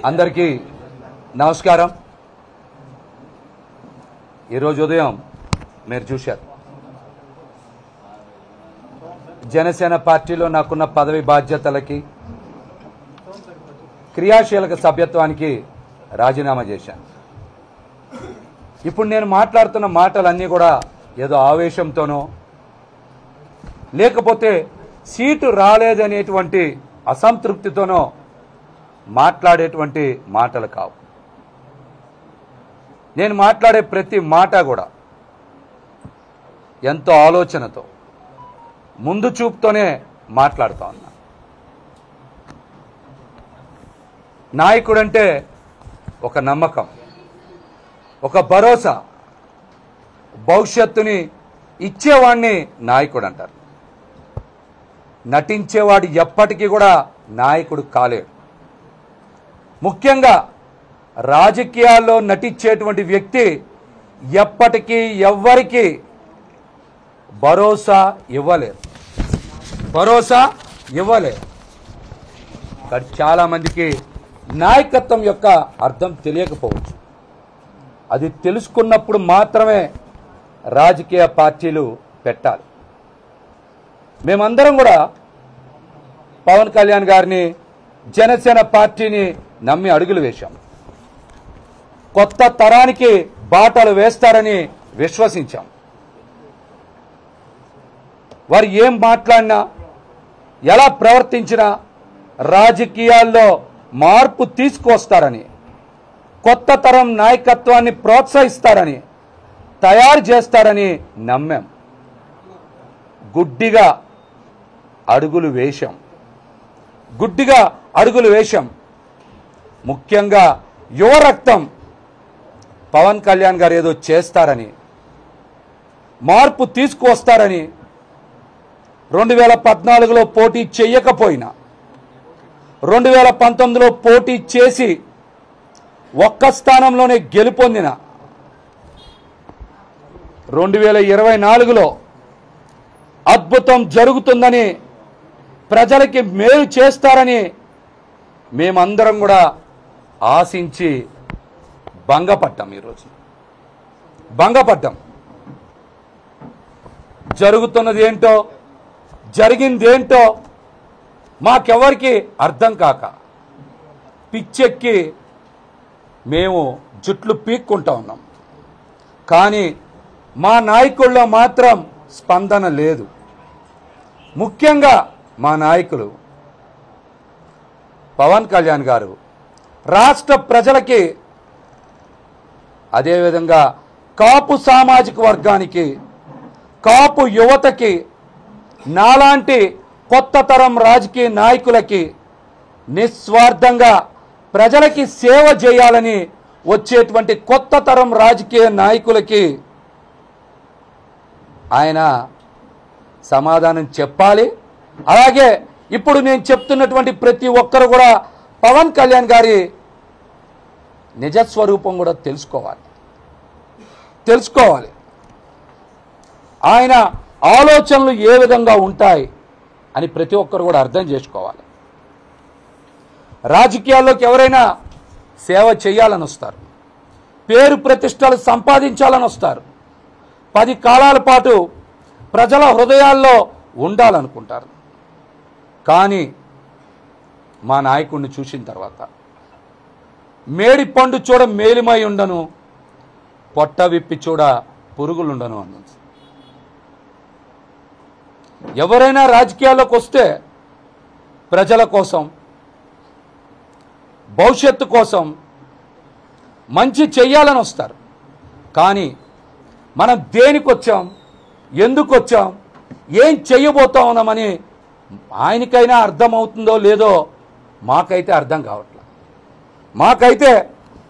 అందరికీ నమస్కారం. ఈరోజు ఉదయం మీరు చూశారు, జనసేన పార్టీలో నాకున్న పదవి బాధ్యతలకి క్రియాశీలక సభ్యత్వానికి రాజీనామా చేశాను. ఇప్పుడు నేను మాట్లాడుతున్న మాటలన్నీ కూడా ఏదో ఆవేశంతోనో లేకపోతే సీటు రాలేదనేటువంటి అసంతృప్తితోనో మాట్లాడేటువంటి మాటలు కావు. నేను మాట్లాడే ప్రతి మాట కూడా ఎంతో ఆలోచనతో, ముందు చూపుతోనే మాట్లాడుతూ ఉన్నా. నాయకుడంటే ఒక నమ్మకం, ఒక భరోసా, భవిష్యత్తుని ఇచ్చేవాడిని నాయకుడు అంటారు. నటించేవాడు ఎప్పటికీ కూడా నాయకుడు కాలేడు. ముఖ్యంగా రాజకీయాల్లో నటించేటువంటి వ్యక్తి ఎప్పటికీ ఎవ్వరికి భరోసా ఇవ్వలేరు. కానీ చాలా మందికి నాయకత్వం యొక్క అర్థం తెలియకపోవచ్చు. అది తెలుసుకున్నప్పుడు మాత్రమే రాజకీయ పార్టీలు పెట్టాలి. మేమందరం కూడా పవన్ కళ్యాణ్ గారిని, జనసేన పార్టీని నమ్మి అడుగులు వేశాం. కొత్త తరానికి బాటలు వేస్తారని విశ్వసించాం. వారు ఏం మాట్లాడినా, ఎలా ప్రవర్తించినా రాజకీయాల్లో మార్పు తీసుకువస్తారని, కొత్త తరం నాయకత్వాన్ని ప్రోత్సహిస్తారని, తయారు చేస్తారని నమ్మాం. గుడ్డిగా అడుగులు వేశాం. ముఖ్యంగా యువ రక్తం పవన్ కళ్యాణ్ గారు ఏదో చేస్తారని, మార్పు తీసుకువస్తారని, 2014లో పోటీ చేయకపోయినా 2019లో పోటీ చేసి ఒక్క స్థానంలోనే గెలుపొందిన 2024లో అద్భుతం జరుగుతుందని, ప్రజలకి మేలు చేస్తారని మేమందరం కూడా ఆశించి భంగపడ్డాం. ఈరోజు భంగపడ్డాం. జరుగుతున్నది ఏంటో, జరిగిందేంటో మాకెవరికి అర్థం కాక పిచ్చెక్కి మేము జుట్లు పీక్కుంటా ఉన్నాం. కానీ మా నాయకుల్లో మాత్రం స్పందన లేదు. ముఖ్యంగా మా నాయకులు పవన్ కళ్యాణ్ గారు రాష్ట్ర ప్రజలకి, అదేవిధంగా కాపు సామాజిక వర్గానికి, కాపు యువతకి, నాలాంటి కొత్త తరం రాజకీయ నాయకులకి నిస్వార్థంగా ప్రజలకి సేవ చేయాలని వచ్చేటువంటి కొత్త తరం రాజకీయ నాయకులకి ఆయన సమాధానం చెప్పాలి. అలాగే ఇప్పుడు నేను చెప్తున్నటువంటి ప్రతి ఒక్కరు కూడా పవన్ కళ్యాణ్ గారి నిజస్వరూపం కూడా తెలుసుకోవాలి. ఆయన ఆలోచనలు ఏ విధంగా ఉంటాయి అని ప్రతి ఒక్కరు కూడా అర్థం చేసుకోవాలి. రాజకీయాల్లోకి ఎవరైనా సేవ చేయాలని వస్తారు, పేరు ప్రతిష్టలు సంపాదించాలని వస్తారు, 10 కాలాల పాటు ప్రజల హృదయాల్లో ఉండాలనుకుంటారు. కానీ మా నాయకుడిని చూసిన తర్వాత మేడి పండు చూడ మేలిమై ఉండను, పొట్ట విప్పి చూడ పురుగులుండను అన్నది. ఎవరైనా రాజకీయాల్లోకి వస్తే ప్రజల కోసం, భవిష్యత్తు కోసం మంచి చెయ్యాలని వస్తారు. కానీ మనం దేనికి వచ్చాం, ఎందుకు వచ్చాం, ఏం చెయ్యబోతా ఉన్నామని ఆయనకైనా అర్థమవుతుందో లేదో మాకైతే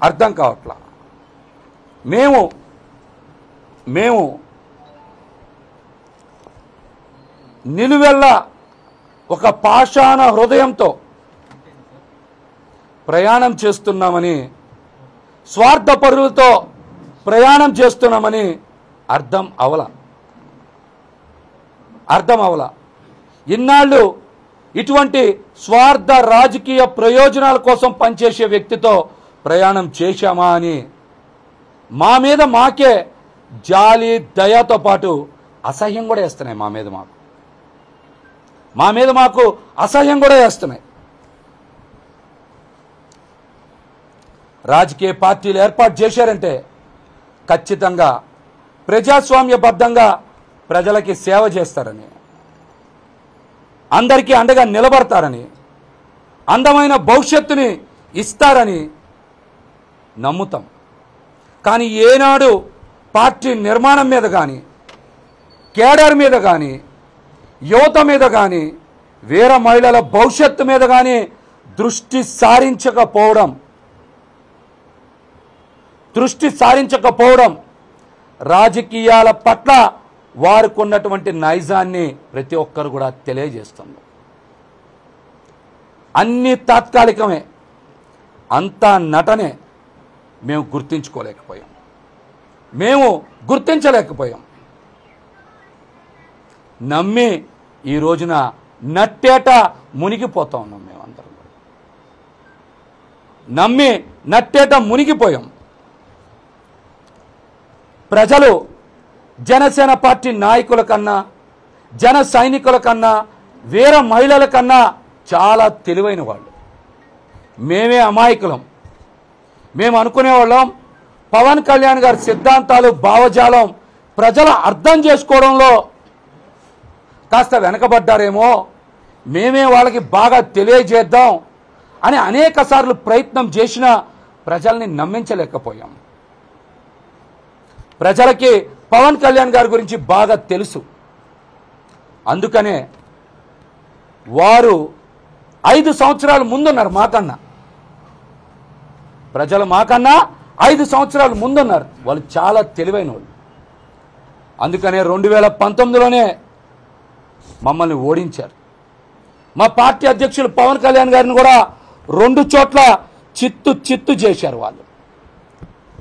అర్థం కావట్లా. మేము నిలువెల్ల ఒక పాషాణ హృదయంతో ప్రయాణం చేస్తున్నామని, స్వార్థపరులతో ప్రయాణం చేస్తున్నామని అర్థం అవల. ఇన్నాళ్ళు ఇటువంటి స్వార్థ రాజకీయ ప్రయోజనాల కోసం పనిచేసే వ్యక్తితో ప్రయాణం చేశామా అని మా మీద మాకే జాలి దయతో పాటు అసహ్యం కూడా వేస్తున్నాయి. మా మీద మాకు అసహ్యం కూడా వేస్తున్నాయి. రాజకీయ పార్టీలు ఏర్పాటు చేశారంటే ఖచ్చితంగా ప్రజాస్వామ్యబద్ధంగా ప్రజలకి సేవ చేస్తారని, అందరికీ అండగా నిలబడతారని, అందమైన భవిష్యత్తుని ఇస్తారని నమ్ముతాం. కానీ ఏనాడు పార్టీ నిర్మాణం మీద కానీ, కేడర్ మీద కానీ, యువత మీద కానీ, వీర మహిళల భవిష్యత్తు మీద కానీ దృష్టి సారించకపోవడం రాజకీయాల పట్ల వారికి ఉన్నటువంటి నైజాన్ని ప్రతి ఒక్కరు కూడా తెలియజేస్తుంది. అన్ని తాత్కాలికమే, అంతా నటనే. మేము గుర్తించలేకపోయాం. నమ్మి ఈ రోజున నట్టేట మునిగిపోతా ఉన్నాం. మేమందరం నమ్మి నట్టేట మునిగిపోయాం. ప్రజలు జనసేన పార్టీ నాయకుల కన్నా, జన సైనికుల కన్నా, వీర మహిళల కన్నా చాలా తెలివైన వాళ్ళు. మేమే అమాయకులం. మేము అనుకునేవాళ్ళం పవన్ కళ్యాణ్ గారి సిద్ధాంతాలు, భావజాలం ప్రజలు అర్థం చేసుకోవడంలో కాస్త వెనకబడ్డారేమో, మేమే వాళ్ళకి బాగా తెలియజేద్దాం అని అనేక సార్లు ప్రయత్నం చేసినా ప్రజల్ని నమ్మించలేకపోయాం. ప్రజలకి పవన్ కళ్యాణ్ గారి గురించి బాగా తెలుసు. అందుకనే వారు 5 సంవత్సరాల ముందున్నారు మాకన్నా. ప్రజలు మాకన్నా 5 సంవత్సరాల ముందున్నారు. వాళ్ళు చాలా తెలివైన వాళ్ళు. అందుకనే 2019లోనే మమ్మల్ని ఓడించారు. మా పార్టీ అధ్యక్షులు పవన్ కళ్యాణ్ గారిని కూడా 2 చోట్ల చిత్తు చేశారు వాళ్ళు.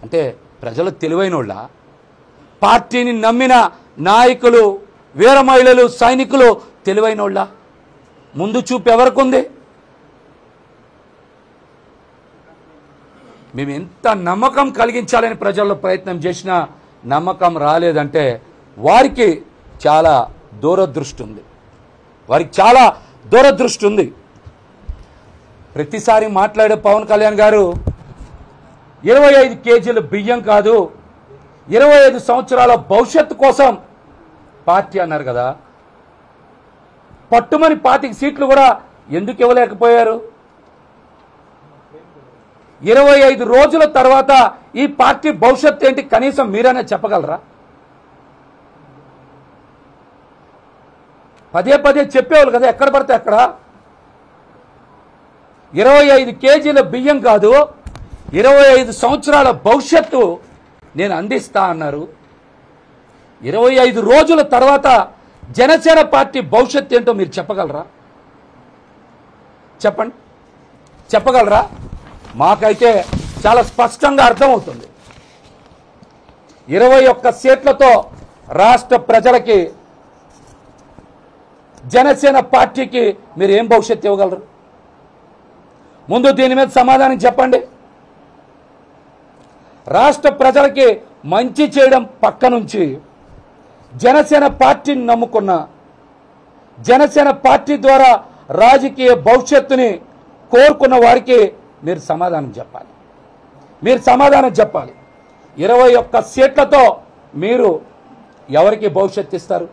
అంటే ప్రజలు తెలివైన వాళ్ళ, పార్టీని నమ్మిన నాయకులు, వీర మహిళలు, సైనికులు తెలివైన వాళ్ళ? ముందు చూపు ఎవరికి ఉంది? మేము ఎంత నమ్మకం కలిగించాలని ప్రజల్లో ప్రయత్నం చేసినా నమ్మకం రాలేదంటే వారికి చాలా దూరదృష్టి ఉంది. ప్రతిసారి మాట్లాడే పవన్ కళ్యాణ్ గారు 25 కేజీల బియ్యం కాదు, 25 సంవత్సరాల భవిష్యత్తు కోసం పార్టీ అన్నారు కదా. పట్టుమని 25 సీట్లు కూడా ఎందుకు ఇవ్వలేకపోయారు? 25 రోజుల తర్వాత ఈ పార్టీ భవిష్యత్తు ఏంటి కనీసం మీరైనా చెప్పగలరా? పదే చెప్పేవాళ్ళు కదా, ఎక్కడ పడితే అక్కడ. 25 కేజీల బియ్యం కాదు, 25 సంవత్సరాల భవిష్యత్తు నేను అందిస్తా అన్నారు. 25 రోజుల తర్వాత జనసేన పార్టీ భవిష్యత్తు ఏంటో మీరు చెప్పగలరా? చెప్పగలరా? మాకైతే చాలా స్పష్టంగా అర్థమవుతుంది. 21 సీట్లతో రాష్ట్ర ప్రజలకి, జనసేన పార్టీకి మీరు ఏం భవిష్యత్తు ఇవ్వగలరు? ముందు దీని మీద సమాధానం చెప్పండి. రాష్ట్ర ప్రజలకి మంచి చేయడం పక్క నుంచి జనసేన పార్టీని నమ్ముకున్న, జనసేన పార్టీ ద్వారా రాజకీయ భవిష్యత్తుని కోరుకున్న వారికి మీరు సమాధానం చెప్పాలి. 21 సీట్లతో మీరు ఎవరికి భవిష్యత్తు ఇస్తారు?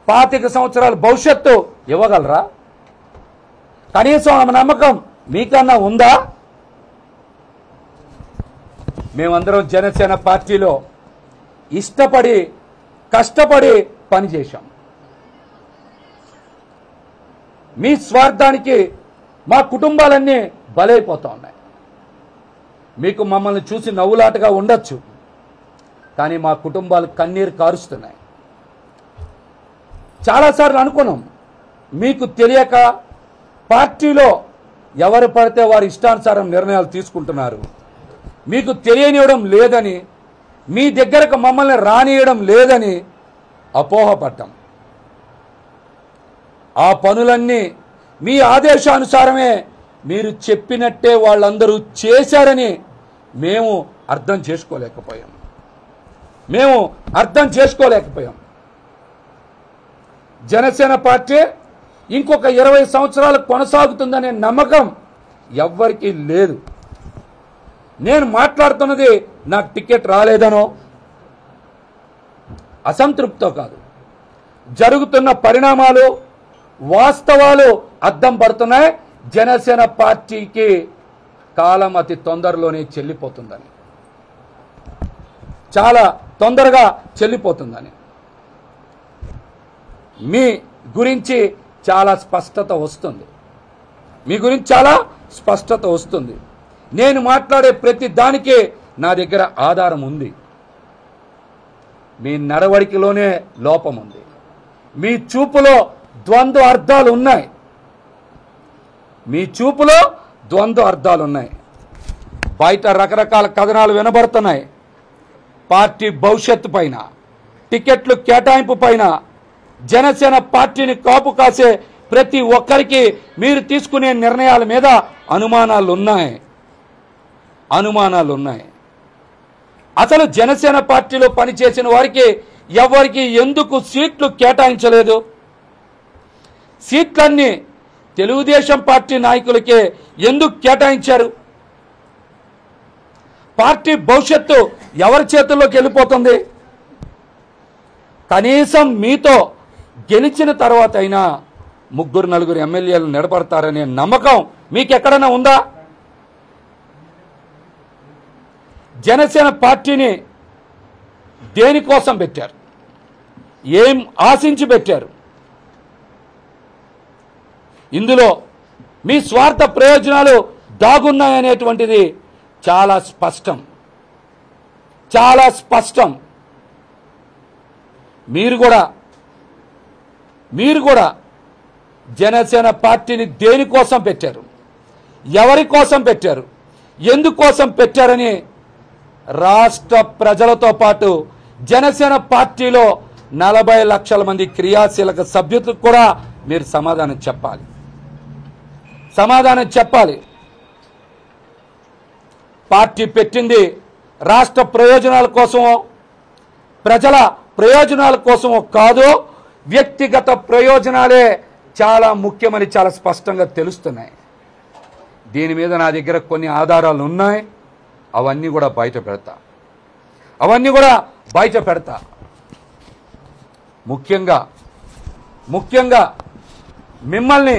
25 సంవత్సరాల భవిష్యత్తు ఇవ్వగలరా? కనీసం ఆ నమ్మకం మీకన్నా ఉందా? మేమందరం జనసేన పార్టీలో ఇష్టపడి, కష్టపడి పనిచేశాం. మీ స్వార్థానికి మా కుటుంబాలన్నీ బలైపోతా ఉన్నాయి. మీకు మమ్మల్ని చూసి నవ్వులాటగా ఉండొచ్చు, కానీ మా కుటుంబాలు కన్నీరు కారుస్తున్నాయి. చాలాసార్లు అనుకున్నాం, మీకు తెలియక పార్టీలో ఎవరు పడితే వారి ఇష్టానుసారం నిర్ణయాలు తీసుకుంటున్నారు, మీకు తెలియనివ్వడం లేదని, మీ దగ్గరకు మమ్మల్ని రానియడం లేదని అపోహపడ్డాం. ఆ పనులన్నీ మీ ఆదేశానుసారమే మీరు చెప్పినట్టే వాళ్ళందరూ చేశారని మేము అర్థం చేసుకోలేకపోయాం. జనసేన పార్టీ ఇంకొక 20 సంవత్సరాలు కొనసాగుతుందనే నమ్మకం ఎవ్వరికీ లేదు. నేను మాట్లాడుతున్నది నాకు టికెట్ రాలేదనో అసంతృప్తితో కాదు. జరుగుతున్న పరిణామాలు వాస్తవాలు అద్దం పడుతున్నాయి. జనసేన పార్టీకి కాలం అతి తొందరలోనే చెల్లిపోతుందని, చాలా తొందరగా చెల్లిపోతుందని. మీ గురించి చాలా స్పష్టత వస్తుంది. నేను మాట్లాడే ప్రతి దానికి నా దగ్గర ఆధారం ఉంది. మీ నడవడికలోనే లోపం ఉంది. మీ చూపులో ద్వంద్వ అర్థాలు ఉన్నాయి. బయట రకరకాల కథనాలు వినబడుతున్నాయి. పార్టీ భవిష్యత్తు పైన, టికెట్లు కేటాయింపు పైన, జనసేన పార్టీని కాపు కాసే ప్రతి ఒక్కరికి మీరు తీసుకునే నిర్ణయాల మీద అనుమానాలు ఉన్నాయి. అసలు జనసేన పార్టీలో పనిచేసిన వారికి ఎవరికి ఎందుకు సీట్లు కేటాయించలేదు? సీట్లన్నీ తెలుగుదేశం పార్టీ నాయకులకే ఎందుకు కేటాయించారు? పార్టీ భవిష్యత్తు ఎవరి చేతుల్లోకి వెళ్ళిపోతుంది? కనీసం మీతో గెలిచిన తర్వాత అయినా 3-4 ఎమ్మెల్యేలు నిలబడతారనే నమ్మకం మీకెక్కడైనా ఉందా? జనసేన పార్టీని దేనికోసం పెట్టారు? ఏం ఆశించి పెట్టారు? ఇందులో మీ స్వార్థ ప్రయోజనాలు దాగున్నాయనేటువంటిది చాలా స్పష్టం. మీరు కూడా జనసేన పార్టీని దేనికోసం పెట్టారు, ఎవరి కోసం పెట్టారు, ఎందుకోసం పెట్టారని రాష్ట్ర ప్రజలతో పాటు జనసేన పార్టీలో 40 లక్షల మంది క్రియాశీలక సభ్యులకు కూడా మీరు సమాధానం చెప్పాలి. పార్టీ పెట్టింది రాష్ట్ర ప్రయోజనాల కోసమో ప్రజల ప్రయోజనాల కోసమో కాదు, వ్యక్తిగత ప్రయోజనాలే చాలా ముఖ్యమని చాలా స్పష్టంగా తెలుస్తున్నాయి. దీని మీద నా దగ్గర కొన్ని ఆధారాలు ఉన్నాయి. అవన్నీ కూడా బయట పెడతా. ముఖ్యంగా మిమ్మల్ని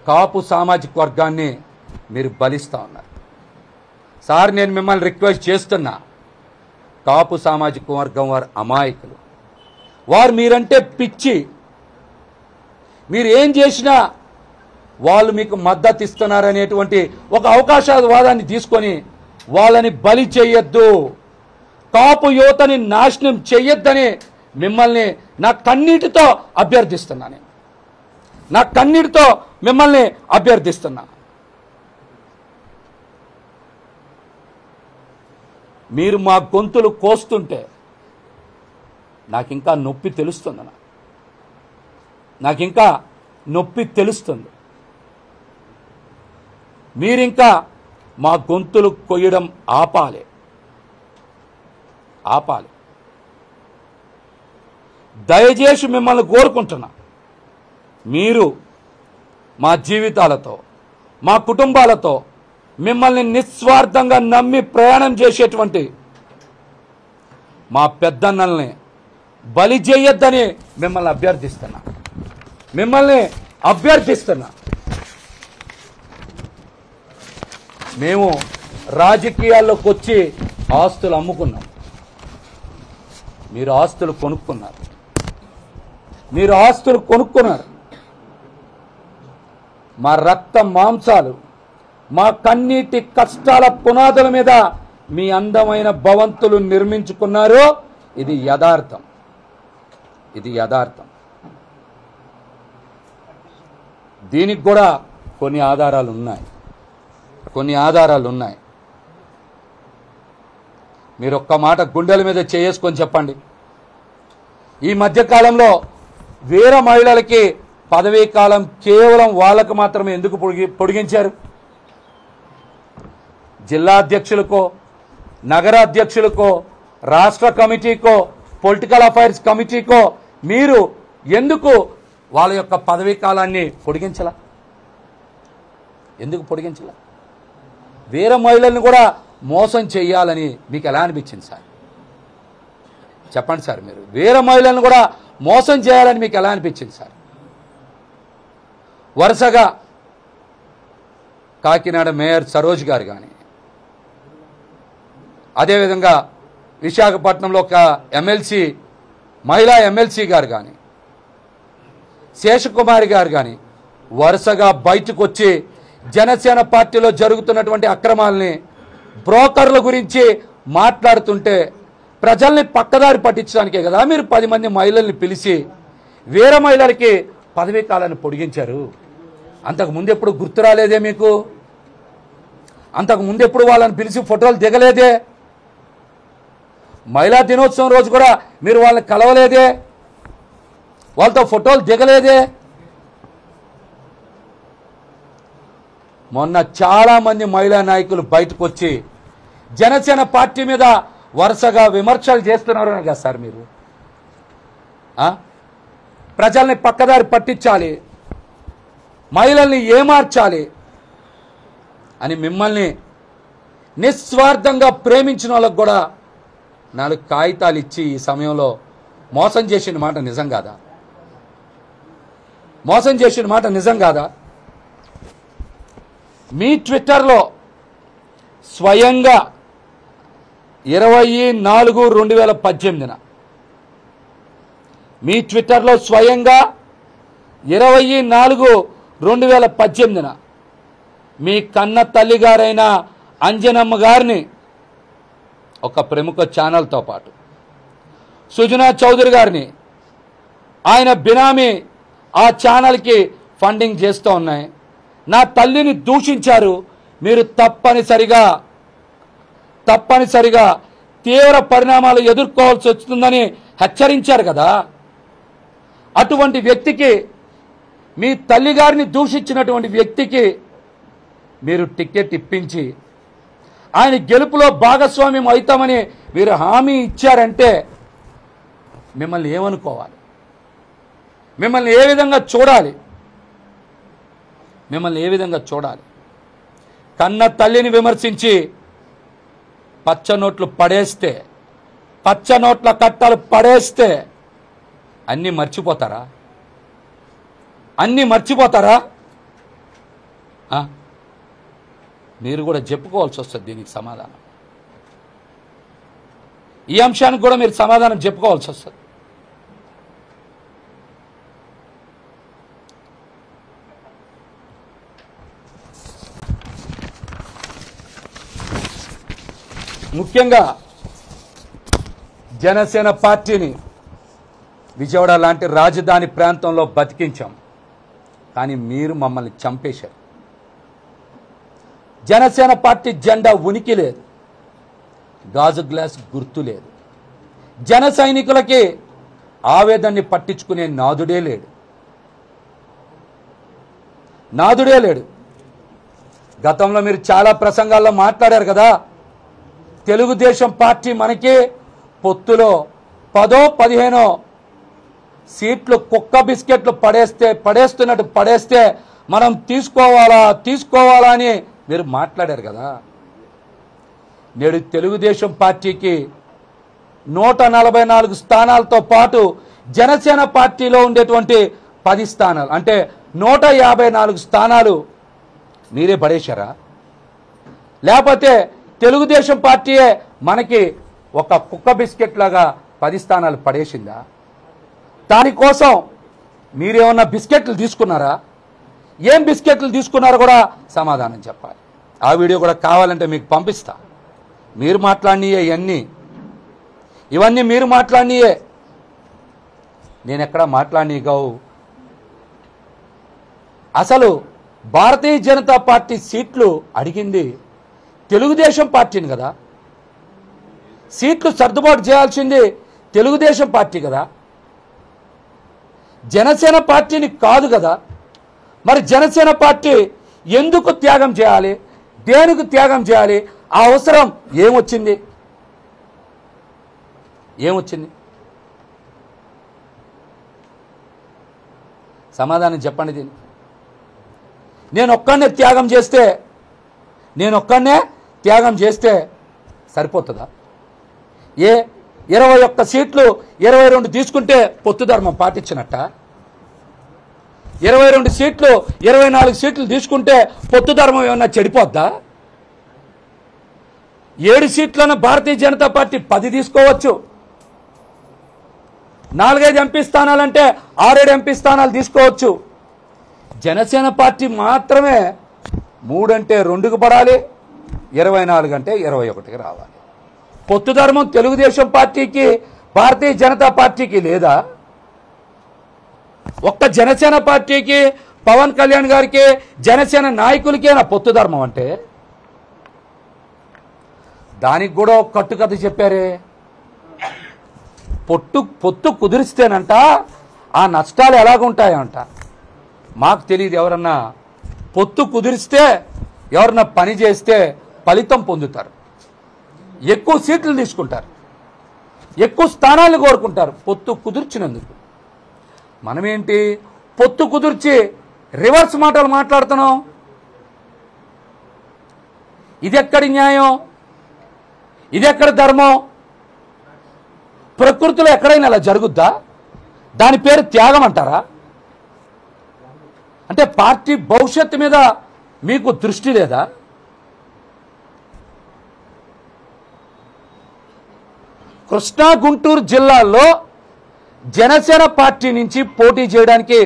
కాపు సామాజిక వర్గాన్ని మీరు బలిస్తా ఉన్నారు. సార్, నేను మిమ్మల్ని రిక్వెస్ట్ చేస్తున్నా, కాపు సామాజిక వర్గం వారు అమాయకులు. వారు మీరంటే పిచ్చి. మీరు ఏం చేసినా వాళ్ళు మీకు మద్దతు ఇస్తున్నారనేటువంటి ఒక అవకాశవాదాన్ని తీసుకొని వాళ్ళని బలి చేయొద్దు, కాపు యువతని నాశనం చెయ్యొద్దని మిమ్మల్ని నా కన్నీటితో అభ్యర్థిస్తున్నా. మీరు మా గొంతులు కోస్తుంటే నాకింకా నొప్పి తెలుస్తుంది. మీరింకా మా గొంతులు కొయ్యడం ఆపాలి. దయచేసి మిమ్మల్ని కోరుకుంటున్నా, మీరు మా జీవితాలతో, మా కుటుంబాలతో మిమ్మల్ని నిస్వార్థంగా నమ్మి ప్రయాణం చేసేటువంటి మా పెద్దన్నల్ని బలి చేయొద్దని మిమ్మల్ని అభ్యర్థిస్తున్నా. మేము రాజకీయాల్లోకి వచ్చి ఆస్తులు అమ్ముకున్నాం. మీరు ఆస్తులు కొనుక్కున్నారు. మా రక్త మాంసాలు, మా కన్నీటి కష్టాల పునాదుల మీద మీ అందమైన భవంతులు నిర్మించుకున్నారు. ఇది యథార్థం. దీనికి కూడా కొన్ని ఆధారాలు ఉన్నాయి. మీరు ఒక్క మాట గుండెల మీద చేసుకొని చెప్పండి, ఈ మధ్యకాలంలో వీర మహిళలకి పదవీ కాలం కేవలం వాళ్ళకు మాత్రమే ఎందుకు పొడిగించారు? జిల్లా అధ్యక్షులకో, నగర అధ్యక్షులకో, రాష్ట్ర కమిటీకో, పొలిటికల్ అఫైర్స్ కమిటీకో మీరు ఎందుకు వాళ్ళ యొక్క పదవీ కాలాన్ని పొడిగించలా? ఎందుకు పొడిగించలా? వీర మహిళల్ని కూడా మోసం చేయాలని మీకు ఎలా అనిపించింది సార్? చెప్పండి సార్. మీరు వీర మహిళలను కూడా మోసం చేయాలని మీకు ఎలా అనిపించింది సార్? వరుసగా కాకినాడ మేయర్ సరోజ్ గారు కానీ, అదేవిధంగా విశాఖపట్నంలో ఒక ఎమ్మెల్సీ, మహిళా ఎమ్మెల్సీ గారు కానీ, శేషకుమారి గారు కానీ వరుసగా బయటకు వచ్చి జనసేన పార్టీలో జరుగుతున్నటువంటి అక్రమాలని, బ్రోకర్ల గురించి మాట్లాడుతుంటే ప్రజల్ని పక్కదారి పట్టించడానికే కదా మీరు 10 మంది మహిళల్ని పిలిచి వీర మహిళలకి పదవీ కాలాన్ని పొడిగించారు. అంతకు ముందు ఎప్పుడు గుర్తు రాలేదే మీకు? అంతకు ముందు ఎప్పుడు వాళ్ళని పిలిచి ఫోటోలు దిగలేదే? మహిళా దినోత్సవం రోజు కూడా మీరు వాళ్ళని కలవలేదే? వాళ్ళతో ఫోటోలు దిగలేదే? మొన్న చాలా మంది మహిళా నాయకులు బయటకు వచ్చి జనసేన పార్టీ మీద వరుసగా విమర్శలు చేస్తున్నారు కదా సార్. మీరు ప్రజల్ని పక్కదారి పట్టించాలి, మహిళల్ని ఏమార్చాలి అని మిమ్మల్ని నిస్వార్థంగా ప్రేమించిన వాళ్ళకు కూడా 4 కాగితాలు ఇచ్చి ఈ సమయంలో మోసం చేసిన మాట నిజం కాదా? మోసం చేసిన మాట నిజం కాదా? మీ ట్విట్టర్లో స్వయంగా 20/4/2018 మీ ట్విట్టర్లో స్వయంగా 20/4/2018 మీ కన్న తల్లిగారైన అంజనమ్మ గారిని ఒక ప్రముఖ ఛానల్తో పాటు సుజనా చౌదరి గారిని ఆయన బినామీ ఆ ఛానల్కి ఫండింగ్ చేస్తూ ఉన్నాయి. నా తల్లిని దూషించారు, మీరు తప్పనిసరిగా తీవ్ర పరిణామాలు ఎదుర్కోవాల్సి వస్తుందని హెచ్చరించారు కదా. అటువంటి వ్యక్తికి, మీ తల్లిగారిని దూషించినటువంటి వ్యక్తికి మీరు టికెట్ ఇప్పించి ఆయన గెలుపులో భాగస్వామ్యం అవుతామని మీరు హామీ ఇచ్చారంటే మిమ్మల్ని ఏమనుకోవాలి? మిమ్మల్ని ఏ విధంగా చూడాలి? మిమ్మల్ని ఏ విధంగా చూడాలి? కన్న తల్లిని విమర్శించి పచ్చ నోట్లు పడేస్తే, పచ్చ నోట్ల కట్టలు పడేస్తే అన్నీ మర్చిపోతారా? అన్నీ మర్చిపోతారా? మీరు కూడా చెప్పుకోవాల్సి వస్తుంది దీనికి సమాధానం. ఈ అంశానికి కూడా మీరు సమాధానం చెప్పుకోవాల్సి వస్తుంది. ముఖ్యంగా జనసేన పార్టీని విజయవాడ లాంటి రాజధాని ప్రాంతంలో బతికించాం, కానీ మీరు మమ్మల్ని చంపేశారు. జనసేన పార్టీ జెండా ఉనికి లేదు, గాజు గ్లాస్ గుర్తు లేదు, జన సైనికులకి ఆవేదనని పట్టించుకునే నాదుడే లేడు. గతంలో మీరు చాలా ప్రసంగాల్లో మాట్లాడారు కదా, తెలుగుదేశం పార్టీ మనకి పొత్తులో 10-15 సీట్లు కుక్క బిస్కెట్లు పడేస్తున్నట్టు పడేస్తే మనం తీసుకోవాలా అని మీరు మాట్లాడారు కదా. నేడు తెలుగుదేశం పార్టీకి 144 స్థానాలతో పాటు జనసేన పార్టీలో ఉండేటువంటి 10 స్థానాలు అంటే 154 స్థానాలు మీరే పడేశారా? లేకపోతే తెలుగుదేశం పార్టీయే మనకి ఒక కుక్క బిస్కెట్ లాగా 10 స్థానాలు పడేసిందా? దానికోసం మీరేమన్నా బిస్కెట్లు తీసుకున్నారా? ఏం బిస్కెట్లు తీసుకున్నారో కూడా సమాధానం చెప్పాలి. ఆ వీడియో కూడా కావాలంటే మీకు పంపిస్తా. మీరు మాట్లాడినయే ఇవన్నీ మీరు మాట్లాడినయే, నేను ఎక్కడా మాట్లాడినవి కావు. అసలు భారతీయ జనతా పార్టీ సీట్లు అడిగింది తెలుగుదేశం పార్టీని కదా, సీట్లు సర్దుబాటు చేయాల్సింది తెలుగుదేశం పార్టీ కదా. జనసేన పార్టీని కాదు కదా. మరి జనసేన పార్టీ ఎందుకు త్యాగం చేయాలి, దేనికి త్యాగం చేయాలి, ఆ అవసరం ఏమొచ్చింది? సమాధానం చెప్పండి దీన్ని. నేను ఒక్కనే త్యాగం చేస్తే సరిపోతుందా? 21 సీట్లు 22 తీసుకుంటే పొత్తు ధర్మం పాటించినట్ట? 22 సీట్లు 24 సీట్లు తీసుకుంటే పొత్తు ధర్మం ఏమన్నా చెడిపోద్దా? 7 సీట్లను భారతీయ జనతా పార్టీ 10 తీసుకోవచ్చు. 4-5 ఎంపీ స్థానాలంటే 6-7 ఎంపీ స్థానాలు తీసుకోవచ్చు. జనసేన పార్టీ మాత్రమే 3 అంటే 2కు పడాలి, 24 అంటే 21కి రావాలి. పొత్తు ధర్మం తెలుగుదేశం పార్టీకి భారతీయ జనతా పార్టీకి లేదా? ఒక్క జనసేన పార్టీకి, పవన్ కళ్యాణ్ గారికి, జనసేన నాయకులకేనా పొత్తు ధర్మం అంటే? దానికి కూడా ఒక కట్టుకథ చెప్పారే. పొత్తు కుదిరిస్తేనంట ఆ నష్టాలు ఎలాగుంటాయంట మాకు తెలియదు. ఎవరన్నా పొత్తు కుదిరిస్తే, ఎవరన్నా పని చేస్తే ఫలితం పొందుతారు, ఎక్కువ సీట్లు తీసుకుంటారు, ఎక్కువ స్థానాలు కోరుకుంటారు పొత్తు కుదిర్చినందుకు. మనమేంటి పొత్తు కుదిర్చి రివర్స్ మాటలు మాట్లాడుతున్నాం? ఇదెక్కడి న్యాయం, ఇదెక్కడి ధర్మం? ప్రకృతిలో ఎక్కడైనా అలా జరుగుద్దా? దాని పేరు త్యాగం అంటారా? అంటే పార్టీ భవిష్యత్తు మీద మీకు దృష్టి లేదా? కృష్ణా గుంటూరు జిల్లాల్లో జనసేన పార్టీ నుంచి పోటీ చేయడానికి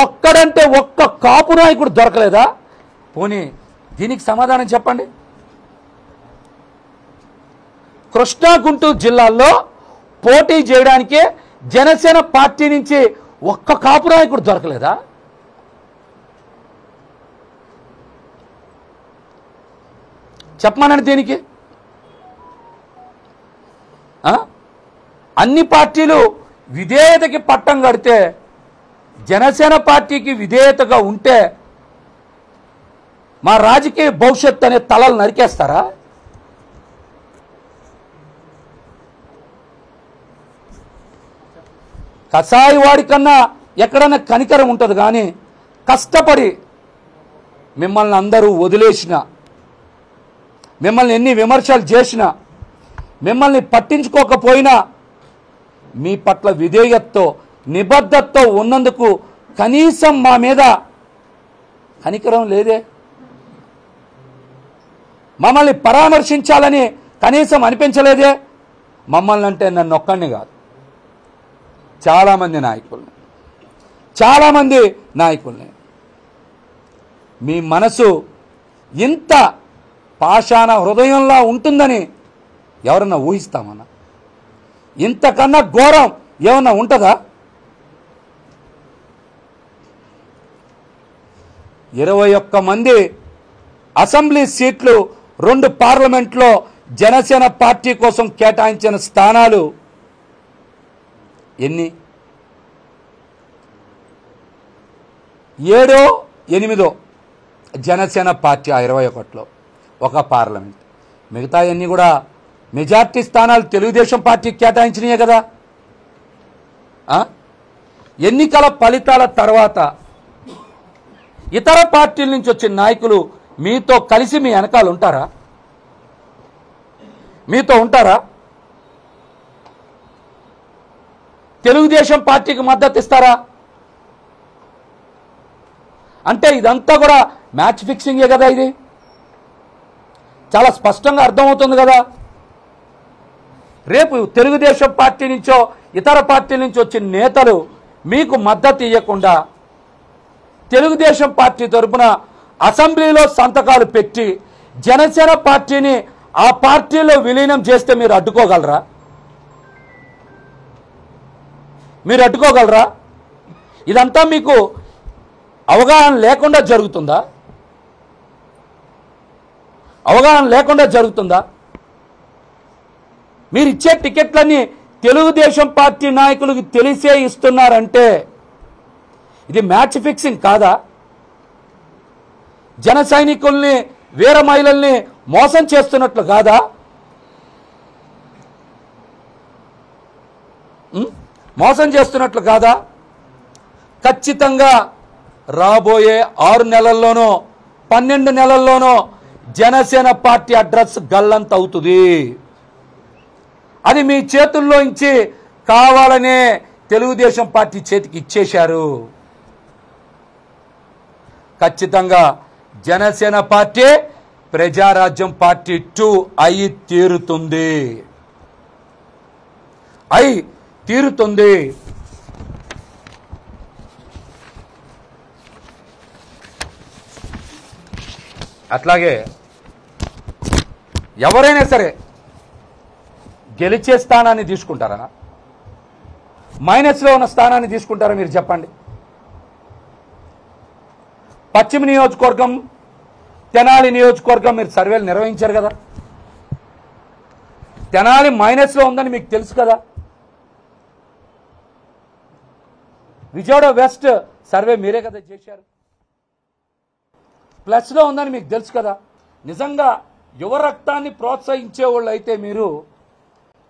ఒక్కడంటే ఒక్క కాపు నాయకుడు దొరకలేదా? పోనీ దీనికి సమాధానం చెప్పండి. కృష్ణా గుంటూరు జిల్లాల్లో పోటీ చేయడానికి జనసేన పార్టీ నుంచి ఒక్క కాపు నాయకుడు దొరకలేదా? చెప్పమనండి దీనికి. అన్ని పార్టీలు విధేయతకి పట్టం కడితే జనసేన పార్టీకి విధేయతగా ఉంటే మా రాజకీయ భవిష్యత్తు అనే తలలు నరికేస్తారా? కసాయి వాడి కన్నా ఎక్కడైనా కనికరం ఉంటుంది, కానీ కష్టపడి మిమ్మల్ని అందరూ వదిలేసిన, మిమ్మల్ని ఎన్ని విమర్శలు చేసినా, మిమ్మల్ని పట్టించుకోకపోయినా మీ పట్ల విధేయతతో, నిబద్ధతతో ఉన్నందుకు కనీసం మా మీద కనికరం లేదే. మమ్మల్ని పరామర్శించాలని కనీసం అనిపించలేదే. మమ్మల్ని అంటే నన్ను ఒక్కడిని కాదు, చాలామంది నాయకుల్ని మీ మనసు ఇంత పాషాణ హృదయంలా ఉంటుందని ఎవరన్నా ఊహిస్తామన్నా? ఇంతకన్నా ఘోరం ఏమన్నా ఉంటుందా? 21 మంది అసెంబ్లీ సీట్లు 2 పార్లమెంట్లో జనసేన పార్టీ కోసం కేటాయించిన స్థానాలు ఎన్ని? 7, 8 జనసేన పార్టీ ఆ 21లో ఒక పార్లమెంట్. మిగతా అన్నీ కూడా మెజార్టీ స్థానాలు తెలుగుదేశం పార్టీకి కేటాయించినాయే కదా. ఎన్నికల ఫలితాల తర్వాత ఇతర పార్టీల నుంచి వచ్చిన నాయకులు మీతో కలిసి మీ వెనకాల ఉంటారా? మీతో ఉంటారా? తెలుగుదేశం పార్టీకి మద్దతు ఇస్తారా? అంటే ఇదంతా కూడా మ్యాచ్ ఫిక్సింగే కదా. ఇది చాలా స్పష్టంగా అర్థమవుతుంది కదా. రేపు తెలుగుదేశం పార్టీ నుంచో ఇతర పార్టీల నుంచి వచ్చిన నేతలు మీకు మద్దతు ఇవ్వకుండా తెలుగుదేశం పార్టీ తరపున అసెంబ్లీలో సంతకాలు పెట్టి జనసేన పార్టీని ఆ పార్టీలో విలీనం చేస్తే మీరు అడ్డుకోగలరా? ఇదంతా మీకు అవగాహన లేకుండా జరుగుతుందా? మీరు ఇచ్చే టికెట్లన్నీ తెలుగుదేశం పార్టీ నాయకులకు తెలిసే ఇస్తున్నారంటే ఇది మ్యాచ్ ఫిక్సింగ్ కాదా? జన సైనికుల్ని, వీర మహిళల్ని మోసం చేస్తున్నట్లు కాదా? మోసం చేస్తున్నట్లు కాదా? ఖచ్చితంగా రాబోయే 6 నెలల్లోనో 12 నెలల్లోనో జనసేన పార్టీ అడ్రస్ గల్లంత అవుతుంది. అది మీ చేతుల్లో నుంచి కావాలనే తెలుగుదేశం పార్టీ చేతికి ఇచ్చేశారు. ఖచ్చితంగా జనసేన పార్టీ ప్రజారాజ్యం పార్టీ 2 అయి తీరుతుంది. అట్లాగే ఎవరైనా సరే గెలిచే స్థానాన్ని తీసుకుంటారా, మైనస్లో ఉన్న స్థానాన్ని తీసుకుంటారా? మీరు చెప్పండి. పశ్చిమ నియోజకవర్గం, తెనాలి నియోజకవర్గం మీరు సర్వేలు నిర్వహించారు కదా. తెనాలి మైనస్లో ఉందని మీకు తెలుసు కదా. విజయవాడ వెస్ట్ సర్వే మీరే కదా చేశారు, ప్లస్లో ఉందని మీకు తెలుసు కదా. నిజంగా యువ రక్తాన్ని ప్రోత్సహించే వాళ్ళు అయితే మీరు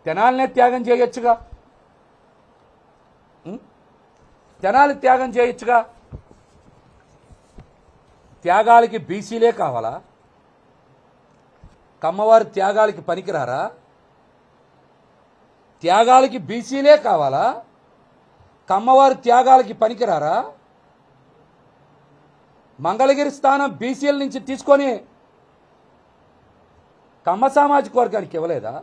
తెనాలినే త్యాగం చేయొచ్చుగా, తెనాలి త్యాగం చేయొచ్చుగా. త్యాగాలకి బీసీలే కావాలా? కమ్మవారి త్యాగాలకి పనికిరారా? త్యాగాలకి బీసీలే కావాలా? కమ్మవారి త్యాగాలకి పనికిరారా? మంగళగిరి స్థానం బీసీల నుంచి తీసుకొని కమ్మ సామాజిక వర్గానికి ఇవ్వలేదా?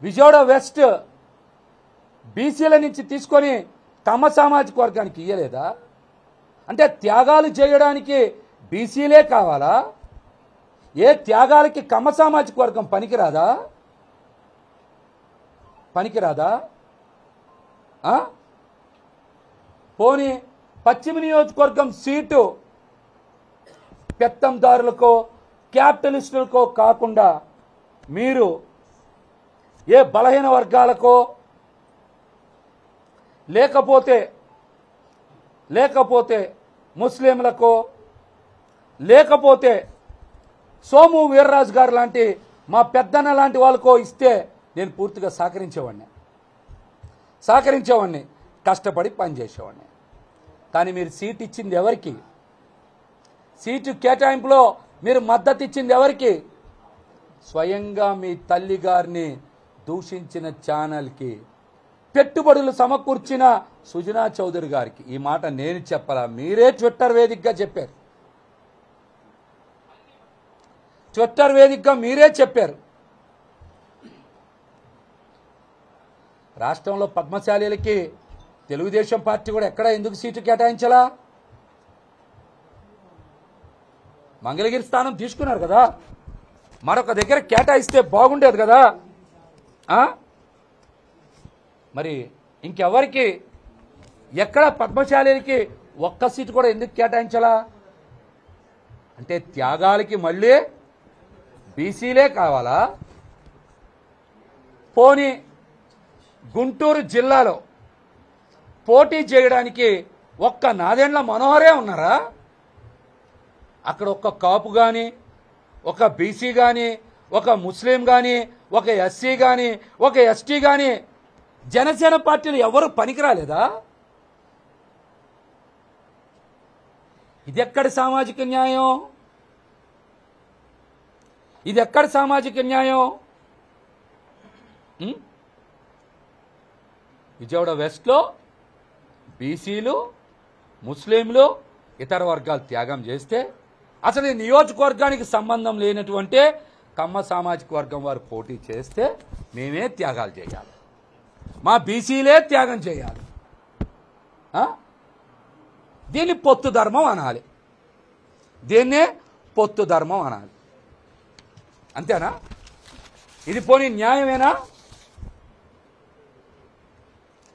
విజయవాడ వెస్ట్ బీసీల నుంచి తీసుకొని కమ్మ సామాజిక వర్గానికి ఇవ్వలేదా? అంటే త్యాగాలు చేయడానికి బీసీలే కావాలా? ఏ త్యాగాలకి కమ్మ సామాజిక వర్గం పనికిరాదా? పోనీ పశ్చిమ నియోజకవర్గం సీటు పెత్తందారులకో క్యాపిటలిస్టులకో కాకుండా మీరు ఏ బలహీన వర్గాలకో లేకపోతే ముస్లింలకో లేకపోతే సోము వీర్రాజు గారు లాంటి మా పెద్దన్న లాంటి వాళ్ళకో ఇస్తే నేను పూర్తిగా సహకరించేవాడిని, కష్టపడి పనిచేసేవాడిని. కానీ మీరు సీట్ ఇచ్చింది ఎవరికి? సీటు కేటాయింపులో మీరు మద్దతు ఇచ్చింది ఎవరికి? స్వయంగా మీ తల్లి గారిని దూషించిన ఛానల్కి, పెట్టుబడులు సమకూర్చిన సుజనా చౌదరి గారికి. ఈ మాట నేను చెప్పాలా, మీరే ట్విట్టర్ వేదికగా చెప్పారు. ట్విట్టర్ వేదికగా మీరే చెప్పారు. రాష్ట్రంలో పద్మశాలీలకి తెలుగుదేశం పార్టీ కూడా ఎక్కడ ఎందుకు సీటు కేటాయించాలా? మంగళగిరి స్థానం తీసుకున్నారు కదా, మరొక దగ్గర కేటాయిస్తే బాగుండేది కదా. మరి ఇంకెవరికి ఎక్కడ పద్మశాలీలకి ఒక్క సీటు కూడా ఎందుకు కేటాయించాలా? అంటే త్యాగాలకి మళ్ళీ బీసీలే కావాలా? పోనీ గుంటూరు జిల్లాలో పోటీ చేయడానికి ఒక్క నాదెండ్ల మనోహరే ఉన్నారా? అక్కడ ఒక్క కాపు కానీ, ఒక బీసీ కానీ, ఒక ముస్లిం కానీ, ఒక ఎస్సీ కానీ, ఒక ఎస్టీ కానీ జనసేన పార్టీలు ఎవరు పనికిరాలేదా? ఇది ఎక్కడి సామాజిక న్యాయం? ఇది ఎక్కడి సామాజిక న్యాయం? విజయవాడ వెస్ట్లో బీసీలు, ముస్లింలు, ఇతర వర్గాలు త్యాగం చేస్తే అసలు ఈ నియోజకవర్గానికి సంబంధం లేనటువంటి కమ్మ సామాజిక వర్గం వారు పోటీ చేస్తే మేమే త్యాగాలు చేయాలి, మా బీసీలే త్యాగం చేయాలి. దీన్ని పొత్తు ధర్మం అనాలి, దీన్నే పొత్తు ధర్మం అనాలి. అంతేనా? ఇది పోనీ న్యాయమేనా?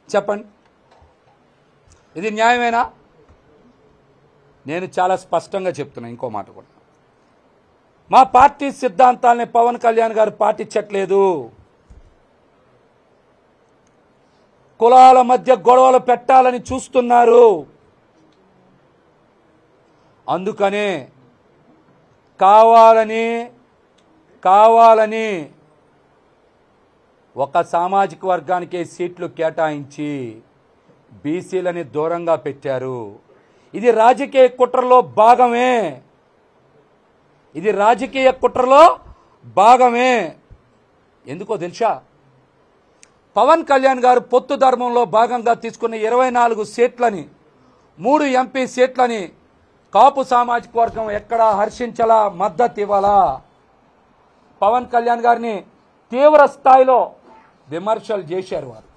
చెప్పండి, ఇది న్యాయమేనా? నేను చాలా స్పష్టంగా చెప్తున్నా ఇంకో మాట కూడా. మా పార్టీ సిద్ధాంతాలని పవన్ కళ్యాణ్ గారు పాటించట్లేదు. కులాల మధ్య గొడవలు పెట్టాలని చూస్తున్నారు. అందుకనే కావాలని ఒక సామాజిక వర్గానికే సీట్లు కేటాయించి బీసీలని దూరంగా పెట్టారు. ఇది రాజకీయ కుట్రలో భాగమే. ఎందుకో తెలుసా? పవన్ కళ్యాణ్ గారు పొత్తు ధర్మంలో భాగంగా తీసుకున్న 24 సీట్లని 3 ఎంపీ సీట్లని కాపు సామాజిక వర్గం ఎక్కడా హర్షించలా, మద్దతు ఇవ్వాలా. పవన్ కళ్యాణ్ గారిని తీవ్ర స్థాయిలో విమర్శలు చేశారు. వారు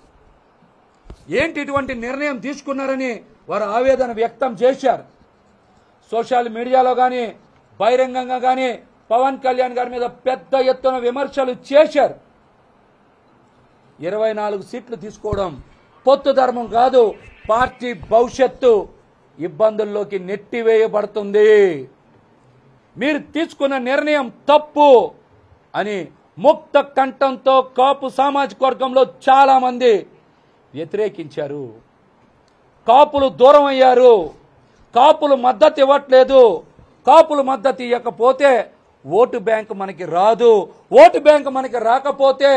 ఏంటి ఇటువంటి నిర్ణయం తీసుకున్నారని వారు ఆవేదన వ్యక్తం చేశారు. సోషల్ మీడియాలో కానీ బహిరంగంగా కానీ పవన్ కళ్యాణ్ గారి మీద పెద్ద ఎత్తున విమర్శలు చేశారు. 24 సీట్లు తీసుకోవడం పొత్తు ధర్మం కాదు, పార్టీ భవిష్యత్తు ఇబ్బందుల్లోకి నెట్టివేయబడుతుంది, మీరు తీసుకున్న నిర్ణయం తప్పు అని ముక్త కంఠంతో కాపు సామాజిక వర్గంలో చాలా మంది వ్యతిరేకించారు. కాపులు దూరం అయ్యారు, కాపులు మద్దతు ఇవ్వట్లేదు. కాపులు మద్దతు ఇవ్వకపోతే ఓటు బ్యాంక్ మనకి రాదు. ఓటు బ్యాంక్ మనకి రాకపోతే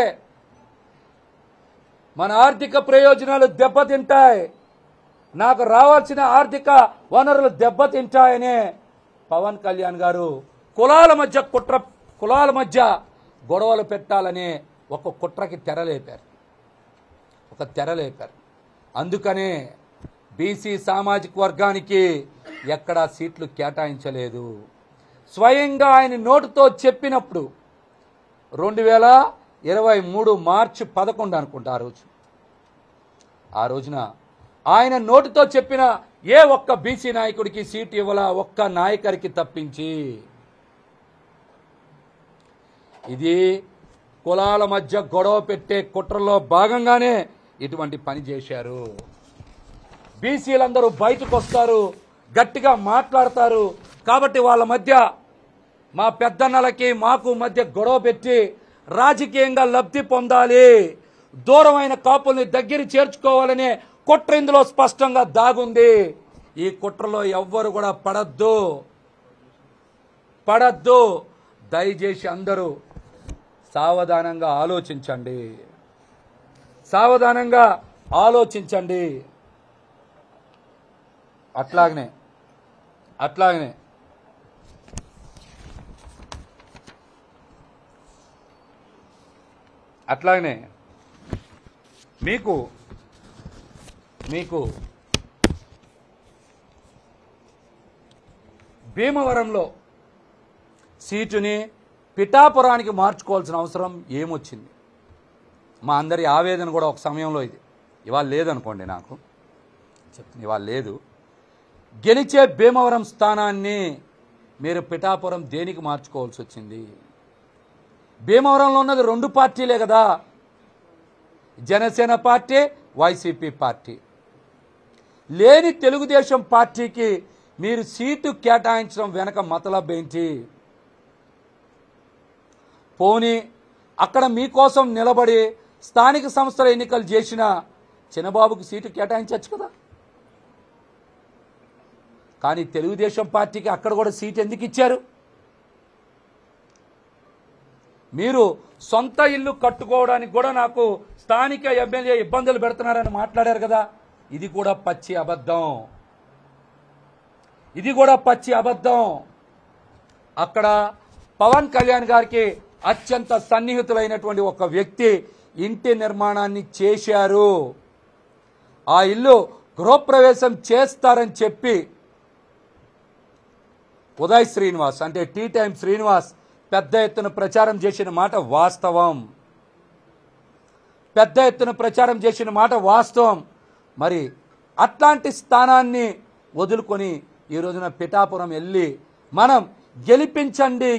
మన ఆర్థిక ప్రయోజనాలు దెబ్బతింటాయి, నాకు రావాల్సిన ఆర్థిక వనరులు దెబ్బతింటాయనే పవన్ కళ్యాణ్ గారు కులాల మధ్య గొడవలు పెట్టాలనే ఒక కుట్రకి తెరలేపారు. అందుకనే బీసీ సామాజిక వర్గానికి ఎక్కడా సీట్లు కేటాయించలేదు. స్వయంగా ఆయన నోటితో చెప్పినప్పుడు 2023 మార్చి 11 అనుకుంటా ఆ రోజున ఆయన నోటితో చెప్పిన ఏ ఒక్క బీసీ నాయకుడికి సీటు ఇవ్వాలా, ఒక్క నాయకుడికి తప్పించి. ఇది కులాల మధ్య గొడవ పెట్టే కుట్రలో భాగంగానే ఇటువంటి పని చేశారు. బీసీలందరూ బయటకు వస్తారు, గట్టిగా మాట్లాడతారు. కాబట్టి వాళ్ళ మధ్య మా పెద్దన్నలకి మాకు మధ్య గొడవ పెట్టి రాజకీయంగా లబ్ధి పొందాలి, దూరమైన కాపుల్ని దగ్గర చేర్చుకోవాలనే కుట్ర ఇందులో స్పష్టంగా దాగుంది. ఈ కుట్రలో ఎవ్వరు కూడా పడద్దు. దయచేసి అందరూ సావధానంగా ఆలోచించండి. అట్లాగనే మీకు భీమవరంలో సీటుని పిఠాపురానికి మార్చుకోవాల్సిన అవసరం ఏమొచ్చింది? మా అందరి ఆవేదన కూడా ఒక సమయంలో ఇది. ఇవాళ లేదనుకోండి, నాకు చెప్తుంది, ఇవాళ లేదు. గెలిచే భీమవరం స్థానాన్ని మీరు పిఠాపురం దేనికి మార్చుకోవాల్సి వచ్చింది? భీమవరంలో ఉన్నది 2 పార్టీలే కదా, జనసేన పార్టీ, వైసీపీ పార్టీ. లేని తెలుగుదేశం పార్టీకి మీరు సీటు కేటాయించడం వెనక మతలబ్ ఏంటి? పోనీ అక్కడ మీకోసం నిలబడి స్థానిక సంస్థల ఎన్నికలు చేసిన చిన్నబాబుకి సీటు కేటాయించవచ్చు కదా. కానీ తెలుగుదేశం పార్టీకి అక్కడ కూడా సీటు ఎందుకు ఇచ్చారు? మీరు సొంత ఇల్లు కట్టుకోవడానికి కూడా నాకు స్థానిక ఎమ్మెల్యే ఇబ్బందులు పెడుతున్నారని మాట్లాడారు కదా. ఇది కూడా పచ్చి అబద్ధం. అక్కడ పవన్ కళ్యాణ్ గారికి అత్యంత సన్నిహితులైనటువంటి ఒక వ్యక్తి ఇంటి నిర్మాణాన్ని చేశారు. ఆ ఇల్లు గృహప్రవేశం చేస్తారని చెప్పి ఉదయ్ శ్రీనివాస్ అంటే టీ టైం శ్రీనివాస్ పెద్ద ఎత్తున ప్రచారం చేసిన మాట వాస్తవం. మరి అట్లాంటి స్థానాన్ని వదులుకొని ఈ రోజున పిఠాపురం వెళ్ళి మనం గెలిపించండి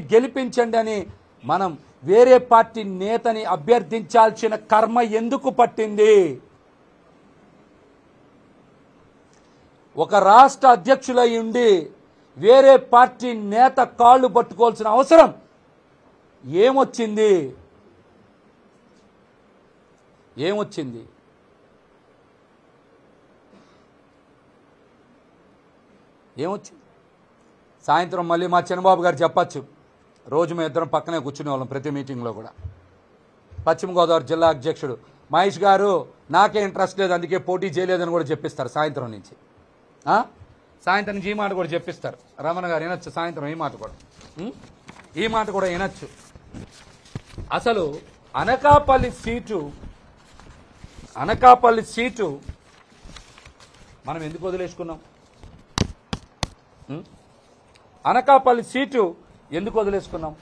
అని మనం వేరే పార్టీ నేతని అభ్యర్థించాల్సిన కర్మ ఎందుకు పట్టింది? ఒక రాష్ట్ర అధ్యక్షులై ఉండి వేరే పార్టీ నేత కాళ్ళు పట్టుకోవాల్సిన అవసరం ఏమొచ్చింది? ఏమొచ్చింది? సాయంత్రం మళ్ళీ మా చిన్నబాబు గారు చెప్పచ్చు, రోజు మేము ఇద్దరం పక్కనే కూర్చునే వాళ్ళం ప్రతి మీటింగ్లో కూడా. పశ్చిమ గోదావరి జిల్లా అధ్యక్షుడు మహేష్ గారు నాకే ఇంట్రెస్ట్ లేదు అందుకే పోటీ చేయలేదని కూడా చెప్పిస్తారు సాయంత్రం నుంచి. సాయంత్రం నుంచి ఈ మాట కూడా చెప్పిస్తారు. రమణ గారు వినొచ్చు సాయంత్రం ఈ మాట కూడా, ఈ మాట కూడా వినొచ్చు. అసలు అనకాపల్లి సీటు మనం ఎందుకు వదిలేసుకున్నాం? అనకాపల్లి సీటు ఎందుకు వదిలేసుకున్నాం?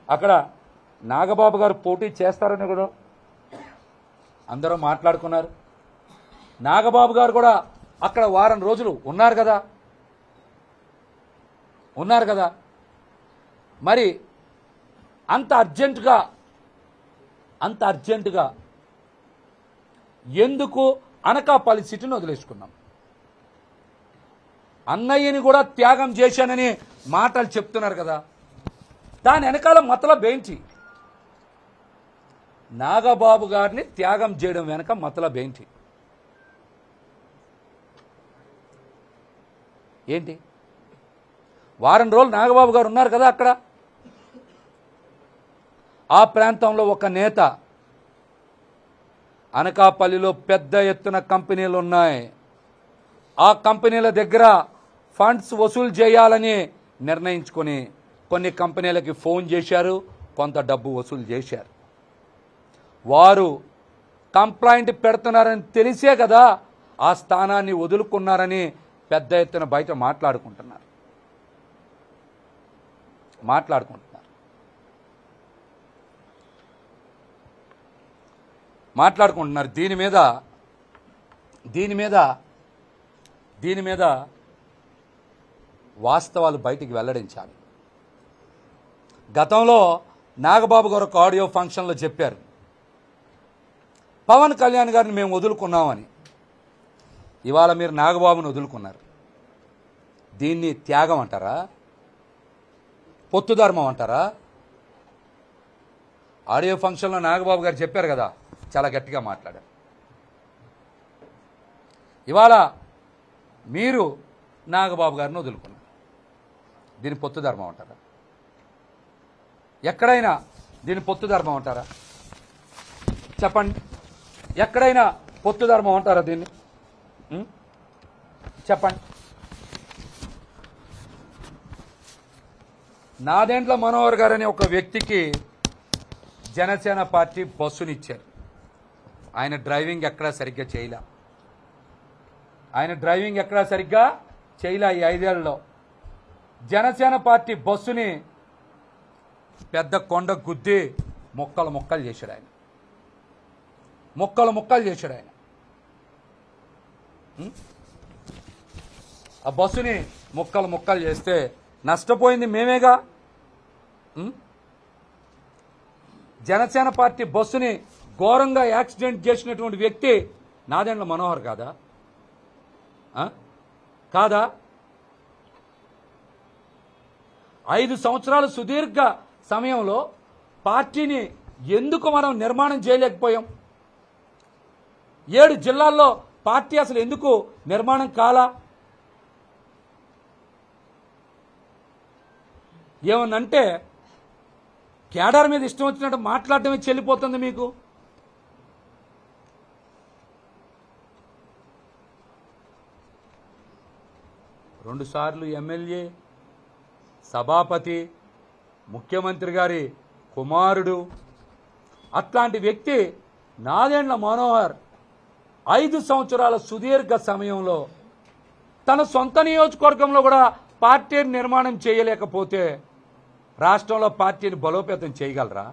అక్కడ నాగబాబు గారు పోటీ చేస్తారని కూడా అందరూ మాట్లాడుకున్నారు. నాగబాబు గారు కూడా అక్కడ వారం రోజులు ఉన్నారు కదా. మరి అంత అర్జెంటుగా ఎందుకు అనకాపల్లి సీటును వదిలేసుకున్నాం? అన్నయ్యని కూడా త్యాగం చేశానని మాటలు చెప్తున్నారు కదా, దాని వెనకాల మతలబ్ ఏంటి? నాగబాబు గారిని త్యాగం చేయడం వెనక మతలబ్ ఏంటి? వారం రోజులు నాగబాబు గారు ఉన్నారు కదా అక్కడ. ఆ ప్రాంతంలో ఒక నేత, అనకాపల్లిలో పెద్ద ఎత్తున కంపెనీలు ఉన్నాయి, ఆ కంపెనీల దగ్గర ఫండ్స్ వసూలు చేయాలని నిర్ణయించుకొని కొన్ని కంపెనీలకి ఫోన్ చేశారు, కొంత డబ్బు వసూలు చేశారు. వారు కంప్లైంట్ పెడుతున్నారని తెలిసే కదా ఆ స్థానాన్ని వదులుకున్నారని పెద్ద ఎత్తున బయట మాట్లాడుకుంటున్నారు. దీని మీద వాస్తవాలు బయటికి వెల్లడించాలి. గతంలో నాగబాబు గారు ఒక ఆడియో ఫంక్షన్లో చెప్పారు, పవన్ కళ్యాణ్ గారిని మేము వదులుకున్నామని. ఇవాళ మీరు నాగబాబుని వదులుకున్నారు. దీన్ని త్యాగం అంటారా? పొత్తు ధర్మం అంటారా? ఆడియో ఫంక్షన్లో నాగబాబు గారు చెప్పారు కదా, చాలా గట్టిగా మాట్లాడారు. ఇవాళ మీరు నాగబాబు గారిని వదులుకున్నారు. దీన్ని పొత్తు ధర్మం అంటారా? ఎక్కడైనా దీన్ని పొత్తు ధర్మం అంటారా? చెప్పండి, ఎక్కడైనా పొత్తు ధర్మం అంటారా దీన్ని? చెప్పండి. నాదెండ్ల మనోహర్ గారని ఒక వ్యక్తికి జనసేన పార్టీ బస్సునిచ్చారు. ఆయన డ్రైవింగ్ ఎక్కడా సరిగ్గా చేయలే. ఈ 5 ఏళ్లలో జనసేన పార్టీ బస్సుని పెద్ద కొండ గుద్ది మొక్కలు చేశాడు ఆయన. ఆ బస్సుని మొక్కలు చేస్తే నష్టపోయింది మేమేగా. జనసేన పార్టీ బస్సుని ఘోరంగా యాక్సిడెంట్ చేసినటువంటి వ్యక్తి నాదెండ్ల మనోహర్ కాదా? 5 సంవత్సరాల సుదీర్ఘ సమయంలో పార్టీని ఎందుకు మనం నిర్మాణం చేయలేకపోయాం? 7 జిల్లాల్లో పార్టీ అసలు ఎందుకు నిర్మాణం కాలా? ఏమన్నంటే కేడర్ మీద ఇష్టం వచ్చినట్టు మాట్లాడటమే చెల్లిపోతుంది మీకు. రెండు సార్లు ఎమ్మెల్యే, సభాపతి, ముఖ్యమంత్రి గారి కుమారుడు, అట్లాంటి వ్యక్తి నాదెండ్ల మనోహర్ 5 సంవత్సరాల సుదీర్ఘ సమయంలో తన సొంత నియోజకవర్గంలో కూడా పార్టీని నిర్మాణం చేయలేకపోతే రాష్ట్రంలో పార్టీని బలోపేతం చేయగలరా?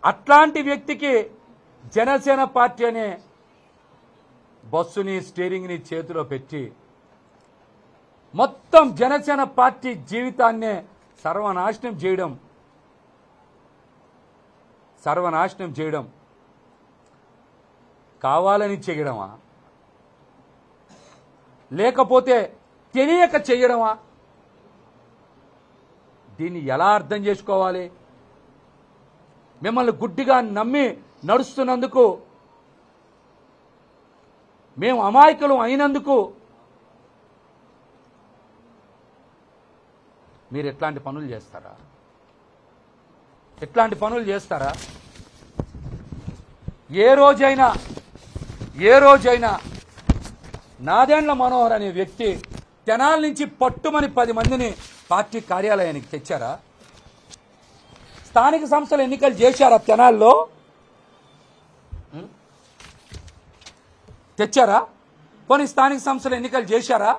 అట్లాంటి వ్యక్తికి జనసేన పార్టీ అనే బస్సుని, స్టీరింగ్ని చేతిలో పెట్టి మొత్తం జనసేన పార్టీ జీవితాన్నే సర్వనాశనం చేయడం కావాలని చేయడమా, లేకపోతే తెలియక చేయడమా? దీన్ని ఎలా అర్థం చేసుకోవాలి? మిమ్మల్ని గుడ్డిగా నమ్మి నడుస్తున్నందుకు, మేము అమాయకులు అయినందుకు మీరు ఎట్లాంటి పనులు చేస్తారా? ఎట్లాంటి పనులు చేస్తారా? ఏ రోజైనా నాదెండ్ల మనోహర్ అనే వ్యక్తి తెనాల నుంచి పట్టుమని 10 మందిని పార్టీ కార్యాలయానికి తెచ్చారా? స్థానిక సంస్థల ఎన్నికలు చేశారా? తెనాల్లో తెచ్చారా? కొన్ని స్థానిక సంస్థల ఎన్నికలు చేశారా?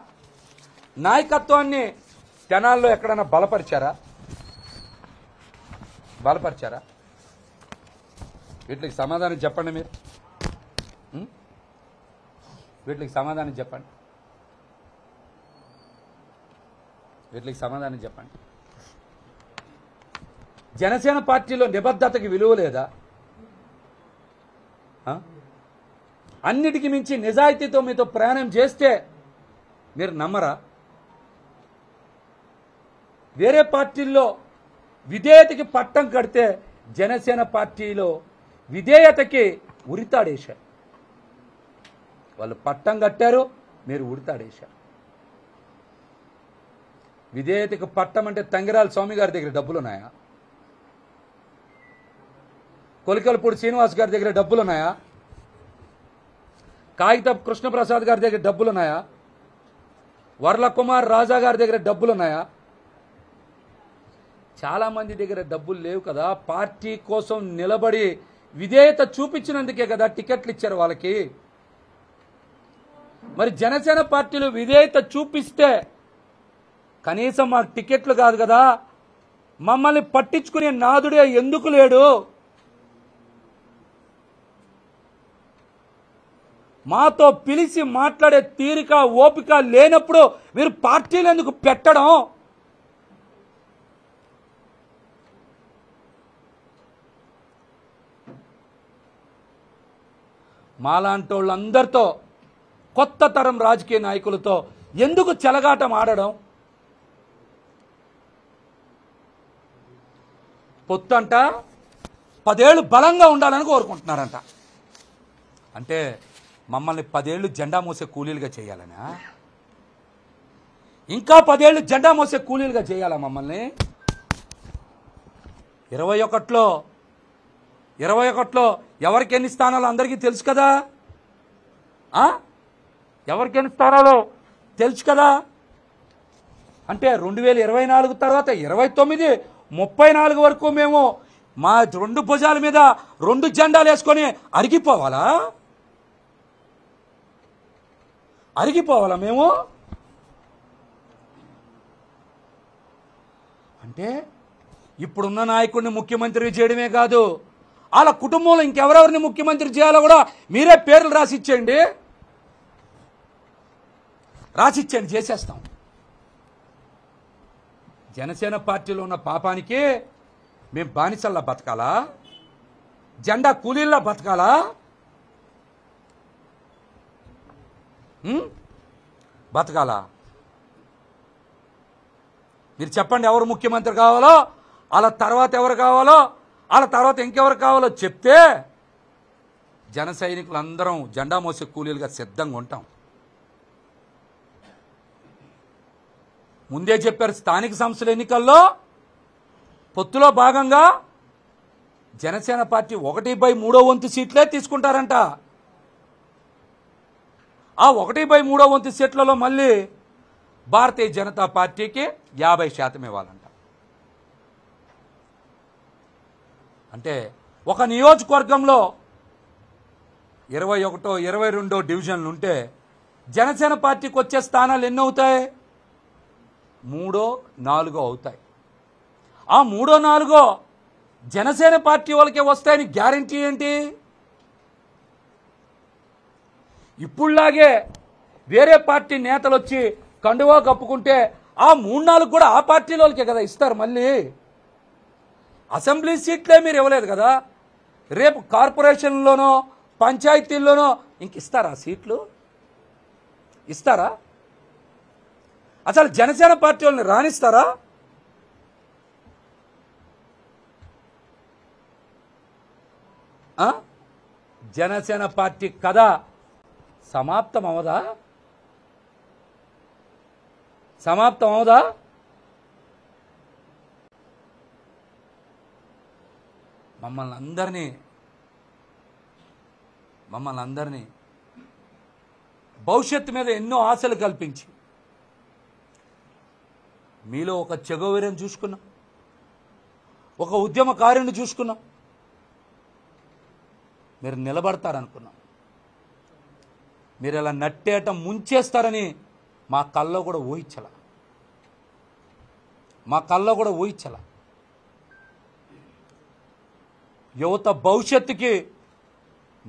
నాయకత్వాన్ని తెనాల్లో ఎక్కడైనా బలపరిచారా? వీటికి సమాధానం చెప్పండి. మీరు వీటికి సమాధానం చెప్పండి. జనసేన పార్టీలో నిబద్ధతకి విలువ లేదా? అన్నిటికీ మించి నిజాయితీతో మీతో ప్రయాణం చేస్తే మీరు నమ్మరా? వేరే పార్టీల్లో విధేయతకి పట్టం కడితే జనసేన పార్టీలో విధేయతకి ఉరితాడేశారు. వాళ్ళు పట్టం కట్టారు, మీరు ఉరితాడేశారు. విధేయతకి పట్టం అంటే తంగిరాల స్వామి గారి దగ్గర డబ్బులున్నాయా? కొలికలపూడి శ్రీనివాస్ గారి దగ్గర డబ్బులున్నాయా? కాగితపు కృష్ణప్రసాద్ గారి దగ్గర డబ్బులున్నాయా? వర్ల కుమార్ రాజా గారి దగ్గర డబ్బులున్నాయా? చాలా మంది దగ్గర డబ్బులు లేవు కదా. పార్టీ కోసం నిలబడి విధేయత చూపించినందుకే కదా టికెట్లు ఇచ్చారు వాళ్ళకి. మరి జనసేన పార్టీలో విధేయత చూపిస్తే కనీసం మాకు టికెట్లు కాదు కదా, మమ్మల్ని పట్టించుకునే నాదుడే ఎందుకు లేడు? మాతో పిలిచి మాట్లాడే తీరిక ఓపిక లేనప్పుడు మీరు పార్టీలు ఎందుకు పెట్టడం? మాలాంటి వాళ్ళందరితో, కొత్త తరం రాజకీయ నాయకులతో ఎందుకు చెలగాటం ఆడడం? పొత్తంట 10 ఏళ్ళు బలంగా ఉండాలని కోరుకుంటున్నారంట. అంటే మమ్మల్ని 10 ఏళ్ళు జెండా మోసే కూలీలుగా చేయాలనా? ఇంకా 10 ఏళ్ళు జెండా మోసే కూలీలుగా చేయాలా మమ్మల్ని? 21లో ఎవరికి ఎన్ని స్థానాలు అందరికీ తెలుసు కదా. ఎవరికి ఎన్ని స్థానాలు తెలుసు కదా. అంటే 2024 తర్వాత 29, 34 వరకు మేము మా 2 భుజాల మీద 2 జెండాలు వేసుకొని అరిగిపోవాలా మేము? అంటే ఇప్పుడున్న నాయకుడిని ముఖ్యమంత్రి చేయడమే కాదు, వాళ్ళ కుటుంబంలో ఇంకెవరెవరిని ముఖ్యమంత్రి చేయాలో కూడా మీరే పేర్లు రాసిచ్చేయండి, చేసేస్తాం. జనసేన పార్టీలో ఉన్న పాపానికి మేము బానిసల్లా బతకాలా? జెండా కూలీల్లా బతకాలా? మీరు చెప్పండి, ఎవరు ముఖ్యమంత్రి కావాలో, వాళ్ళ తర్వాత ఎవరు కావాలో, వాళ్ళ తర్వాత ఇంకెవరు కావాలో చెప్తే జన సైనికులందరం జెండా మోసే కూలీలుగా సిద్ధంగా ఉంటాం. ముందే చెప్పారు, స్థానిక సంస్థల ఎన్నికల్లో పొత్తులో భాగంగా జనసేన పార్టీ 1/3 వంతు సీట్లే తీసుకుంటారంట. ఆ 1/3 వంతు సీట్లలో మళ్ళీ భారతీయ జనతా పార్టీకి 50% ఇవ్వాలంట. అంటే ఒక నియోజకవర్గంలో 21, 22 డివిజన్లు ఉంటే జనసేన పార్టీకి వచ్చే స్థానాలు ఎన్ని అవుతాయి? 3, 4 అవుతాయి. ఆ 3, 4 జనసేన పార్టీ వాళ్ళకే వస్తాయని గ్యారంటీ ఏంటి? ఇప్పుడులాగే వేరే పార్టీ నేతలు వచ్చి కండువా కప్పుకుంటే ఆ 3, 4 కూడా ఆ పార్టీ వాళ్ళకే కదా ఇస్తారు. మళ్ళీ అసెంబ్లీ సీట్లే మీరు ఇవ్వలేదు కదా, రేపు కార్పొరేషన్లోనో పంచాయతీల్లోనో ఇంక ఇస్తారా సీట్లు? ఇస్తారా? అసలు జనసేన పార్టీ వాళ్ళని రాణిస్తారా? జనసేన పార్టీ కథ సమాప్తం అవదా? మమ్మల్ని అందరినీ భవిష్యత్తు మీద ఎన్నో ఆశలు కల్పించి మీలో ఒక చెగోవీరం చూసుకున్నాం, ఒక ఉద్యమకారుని చూసుకున్నాం. మీరు నిలబడతారనుకున్నాం. మీరు ఇలా నట్టేట ముంచేస్తారని మా కల్లో కూడా ఊహించల. యువత భవిష్యత్తుకి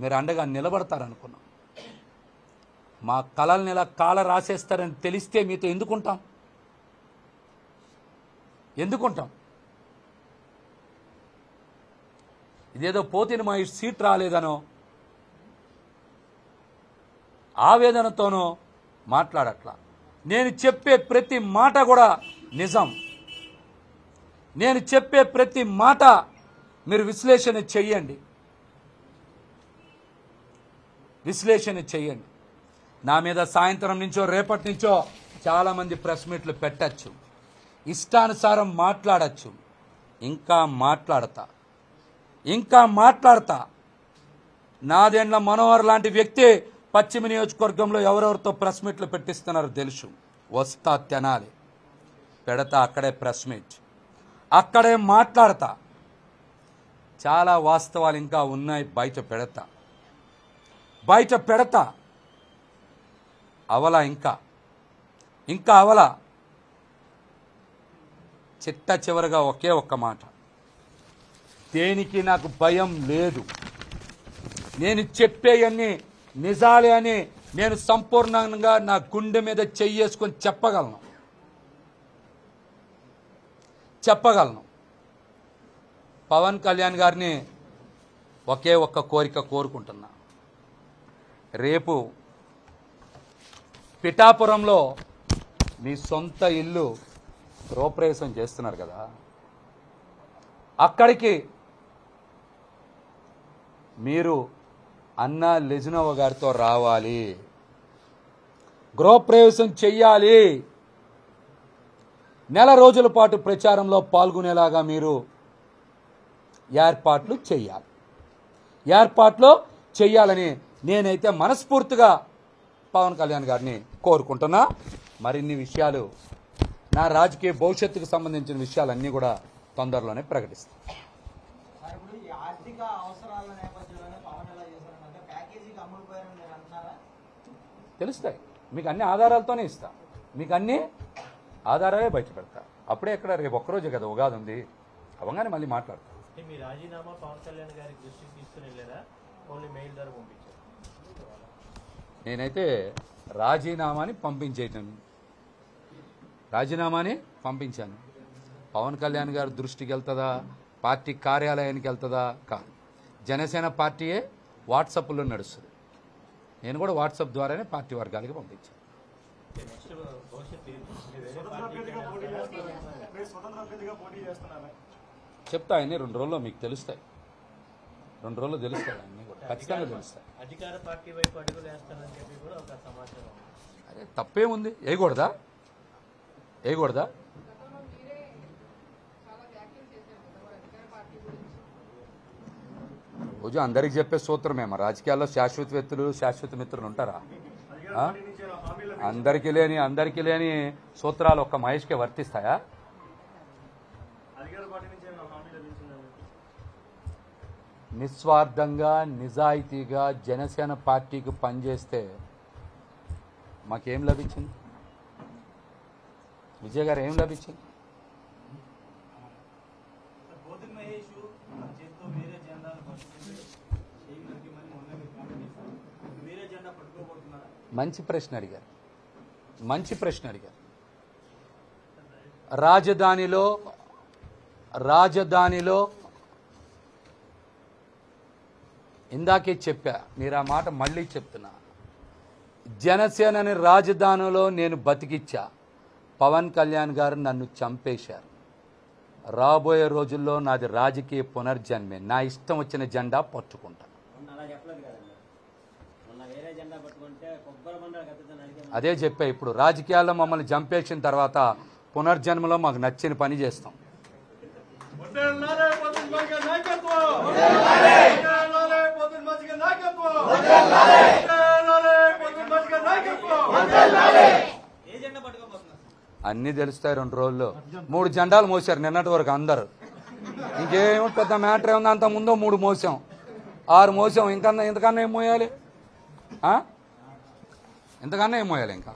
మీరు అండగా నిలబడతారనుకున్నాం. మా కళల్ని ఇలా కాల రాసేస్తారని తెలిస్తే మీతో ఎందుకుంటాం? ఇదేదో పోతిని మా సీట్ రాలేదనో ఆవేదనతోనో మాట్లాడట్లా. నేను చెప్పే ప్రతి మాట కూడా నిజం. నేను చెప్పే ప్రతి మాట మీరు విశ్లేషణ చెయ్యండి. నా మీద సాయంత్రం నుంచో రేపటి నుంచో చాలామంది ప్రెస్ మీట్లు పెట్టచ్చు, ఇష్టానుసారం మాట్లాడచ్చు. ఇంకా మాట్లాడతా. నాదెండ్ల మనోహర్ లాంటి వ్యక్తి పశ్చిమ నియోజకవర్గంలో ఎవరెవరితో ప్రెస్ మీట్లు పెట్టిస్తున్నారో తెలుసు. వస్తా తెనాలి, పెడతా అక్కడే ప్రెస్ మీట్, అక్కడే మాట్లాడతా. చాలా వాస్తవాలు ఇంకా ఉన్నాయి, బయట పెడతా. అవలా ఇంకా అవలా. చివరగా ఒకే ఒక్క మాట, దేనికి నాకు భయం లేదు. నేను చెప్పేయన్నీ నిజాలే అని నేను సంపూర్ణంగా నా గుండె మీద చెయ్యేసుకొని చెప్పగలను. పవన్ కళ్యాణ్ గారిని ఒకే ఒక్క కోరిక కోరుకుంటున్నా. రేపు పిఠాపురంలో మీ సొంత ఇల్లు గృహప్రవేశం చేస్తున్నారు కదా, అక్కడికి మీరు అన్నా లెజినోవా గారితో రావాలి, గృహప్రవేశం చెయ్యాలి. నెల రోజుల పాటు ప్రచారంలో పాల్గొనేలాగా మీరు ఏర్పాట్లు చెయ్యాలని నేనైతే మనస్ఫూర్తిగా పవన్ కళ్యాణ్ గారిని కోరుకుంటున్నా. మరిన్ని విషయాలు, నా రాజకీయ భవిష్యత్తుకు సంబంధించిన విషయాలన్నీ కూడా తొందరలోనే ప్రకటిస్తాను. తెలుస్తాయి మీకు, అన్ని ఆధారాలతోనే ఇస్తా. మీకు అన్ని ఆధారాలే బయట పెడతా. అప్పుడే ఎక్కడ రేపు ఒక్కరోజే కదా ఉగాది ఉంది, అవగానే మళ్ళీ మాట్లాడతా. నేనైతే రాజీనామాని పంపించాను. పవన్ కళ్యాణ్ గారి దృష్టికి వెళ్తుందా, పార్టీ కార్యాలయానికి వెళ్తుందా? కాదు. జనసేన పార్టీయే వాట్సాప్లో నడుస్తుంది. నేను కూడా వాట్సాప్ ద్వారానే పార్టీ వర్గాలకి పంపించాను. చెప్తా అన్నీ 2 రోజుల్లో మీకు తెలుస్తాయి. 2 రోజుల్లో తెలుస్తాయి, అన్నీ కూడా ఖచ్చితంగా తెలుస్తాయి. అధికార పార్టీ వైపు అడుగులు వేస్తారని చెప్పి కూడా ఒక సమాచారం. అదే తప్పేముంది, వేయకూడదా? రోజు అందరికి చెప్పే సూత్రమే. మా రాజకీయాల్లో శాశ్వత వ్యక్తులు, శాశ్వత మిత్రులు ఉంటారా? అందరికీ లేని సూత్రాలు ఒక్క మహేష్కే వర్తిస్తాయా? నిస్వార్థంగా, నిజాయితీగా జనసేన పార్టీకి పనిచేస్తే మాకేం లభించింది? విజయ్ గారు ఏం లభించింది? మంచి ప్రశ్న అడిగారు. రాజధానిలో ఇందాకే చెప్పా, మీరు ఆ మాట మళ్ళీ చెప్తున్నా. జనసేనని రాజధానిలో నేను బతికిచ్చా. పవన్ కళ్యాణ్ గారు నన్ను చంపేశారు. రాబోయే రోజుల్లో నాది రాజకీయ పునర్జన్మే. నా ఇష్టం వచ్చిన జెండా పట్టుకుంటా. అదే చెప్పా. ఇప్పుడు రాజకీయాల్లో మమ్మల్ని చంపేసిన తర్వాత పునర్జన్మలో మాకు నచ్చిన పని చేస్తాం. అన్నీ తెలుస్తాయి 2 రోజుల్లో. 3 జెండాలు మోసారు నిన్నటి వరకు అందరు. ఇంకేమో పెద్ద మ్యాటర్ ఏముంది, అంత ముందో 3 మోసాం, 6 మోసాం, ఇంతకన్నా ఏం మోయాలి? ఇంతకన్నా ఏం మోయాలి ఇంకా?